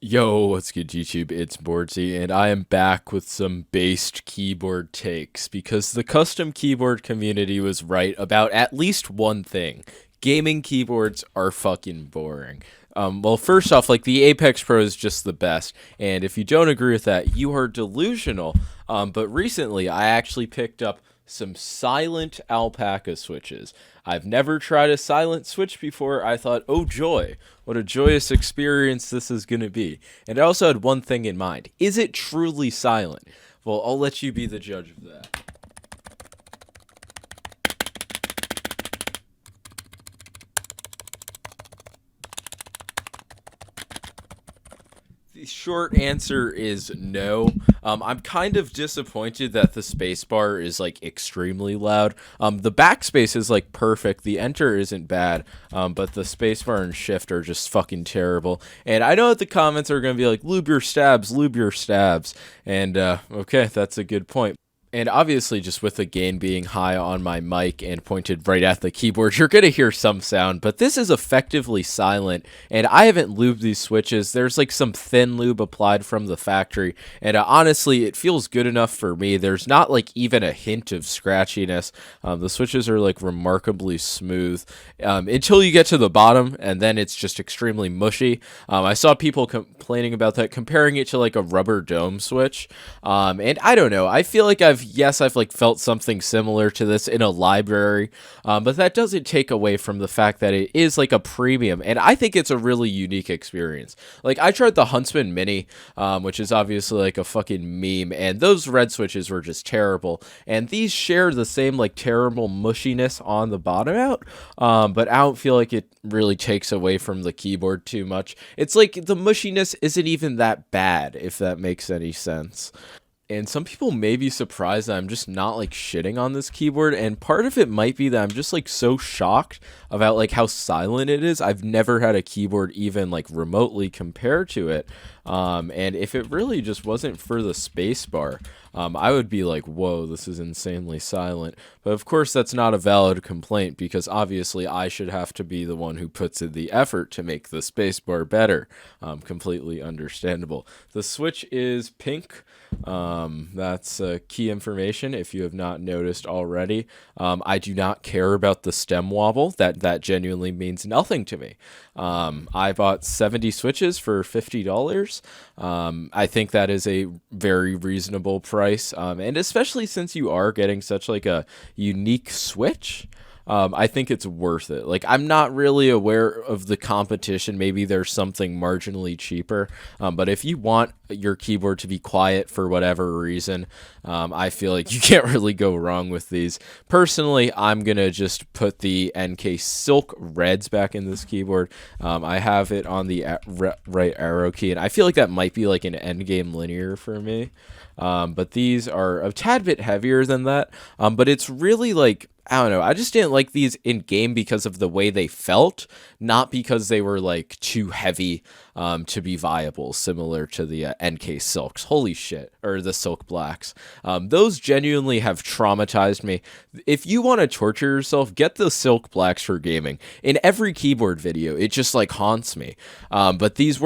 Yo, what's good, YouTube? It's Bordsy, and I am back with some based keyboard takes because the custom keyboard community was right about at least one thing. Gaming keyboards are fucking boring. Well, first off, like the Apex Pro is just the best, and if you don't agree with that, you are delusional. But recently, I actually picked up some silent Alpaca switches. I've never tried a silent switch before. I thought, oh joy, what a joyous experience this is going to be. And I also had one thing in mind. Is it truly silent? Well, I'll let you be the judge of that. The short answer is no. I'm kind of disappointed that the spacebar is like extremely loud. The backspace is like perfect. The enter isn't bad, but the spacebar and shift are just fucking terrible. And I know that the comments are going to be like, lube your stabs, lube your stabs. And okay, that's a good point. And obviously, just with the gain being high on my mic and pointed right at the keyboard, you're going to hear some sound, but this is effectively silent, and I haven't lubed these switches. There's like some thin lube applied from the factory, and honestly, it feels good enough for me. There's not like even a hint of scratchiness. The switches are like remarkably smooth until you get to the bottom, and then it's just extremely mushy. I saw people complaining about that, comparing it to like a rubber dome switch, and I don't know. I feel like I've like felt something similar to this in a library, but that doesn't take away from the fact that it is like a premium, and I think it's a really unique experience. Like I tried the Huntsman Mini, which is obviously like a fucking meme, and those red switches were just terrible, and these share the same like terrible mushiness on the bottom out, but I don't feel like it really takes away from the keyboard too much. It's like the mushiness isn't even that bad, if that makes any sense. And some people may be surprised that I'm just not like shitting on this keyboard, and part of it might be that I'm just like so shocked about like how silent it is. I've never had a keyboard even like remotely compare to it. And if it really just wasn't for the spacebar, I would be like, whoa, this is insanely silent. But of course, that's not a valid complaint because obviously I should have to be the one who puts in the effort to make the spacebar better. Completely understandable. The switch is pink. That's key information if you have not noticed already. I do not care about the stem wobble. That genuinely means nothing to me. I bought 70 switches for $50. I think that is a very reasonable price, and especially since you are getting such like a unique switch. I think it's worth it. Like, I'm not really aware of the competition. Maybe there's something marginally cheaper. But if you want your keyboard to be quiet for whatever reason, I feel like you can't really go wrong with these. Personally, I'm going to just put the NK Silk Reds back in this keyboard. I have it on the right arrow key, and I feel like that might be like an endgame linear for me. But these are a tad bit heavier than that. But it's really like, I don't know. I just didn't like these in game because of the way they felt, not because they were like too heavy to be viable, similar to the NK Silks. Holy shit. Or the Silk Blacks. Those genuinely have traumatized me. If you want to torture yourself, get the Silk Blacks for gaming. In every keyboard video, it just like haunts me. But these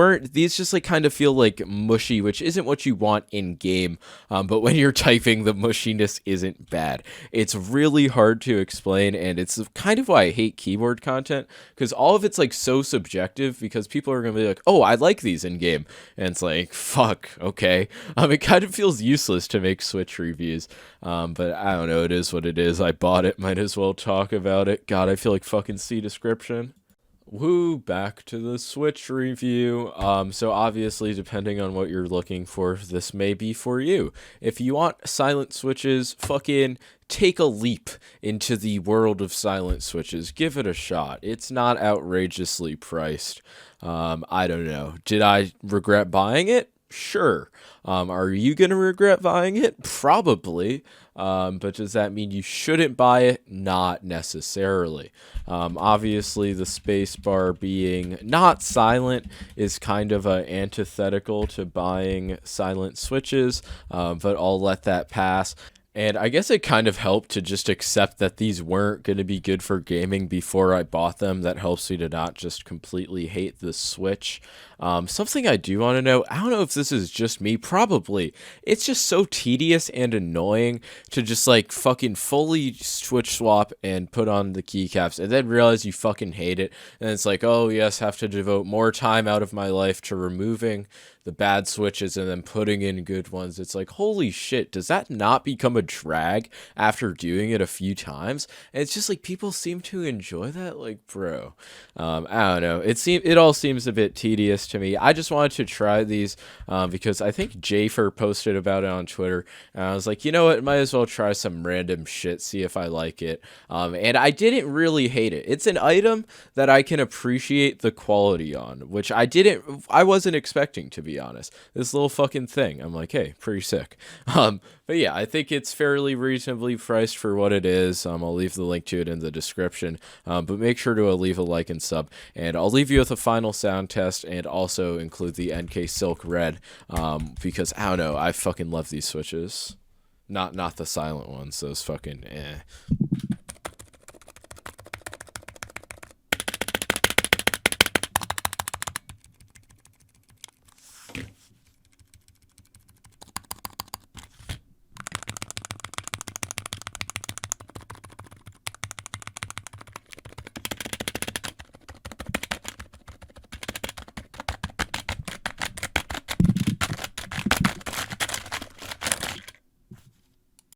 just like kind of feel like mushy, which isn't what you want in game. But when you're typing, the mushiness isn't bad. It's really hard to explain, and it's kind of why I hate keyboard content, because all of it's like so subjective, because people are gonna be like, oh, I like these in game, and it's like, fuck, okay. It kind of feels useless to make Switch reviews, but I don't know, it is what it is. I bought it, might as well talk about it. God, I feel like fucking C description. Woo, back to the Switch review. So obviously, depending on what you're looking for, this may be for you. If you want silent switches, fucking take a leap into the world of silent switches. Give it a shot. It's not outrageously priced. I don't know. Did I regret buying it? Sure. Are you going to regret buying it? Probably. But does that mean you shouldn't buy it? Not necessarily. Obviously, the spacebar being not silent is kind of antithetical to buying silent switches, but I'll let that pass. And I guess it kind of helped to just accept that these weren't going to be good for gaming before I bought them. That helps me to not just completely hate the Switch. Something I do want to know, I don't know if this is just me, probably. It's just so tedious and annoying to just like fucking fully switch swap and put on the keycaps and then realize you fucking hate it. And it's like, oh, yes, have to devote more time out of my life to removing the bad switches and then putting in good ones. It's like, holy shit, does that not become a drag after doing it a few times? And it's just like people seem to enjoy that. Like, bro, I don't know. It all seems a bit tedious to me. I just wanted to try these because I think Jafer posted about it on Twitter, and I was like, you know what, might as well try some random shit, see if I like it. And I didn't really hate it. It's an item that I can appreciate the quality on, which I wasn't expecting, to be honest. This little fucking thing, I'm like, hey, pretty sick. But yeah, I think it's fairly reasonably priced for what it is. I'll leave the link to it in the description. But make sure to leave a like and sub. And I'll leave you with a final sound test and also include the NK Silk Red because I don't know, I fucking love these switches. Not the silent ones. Those fucking eh.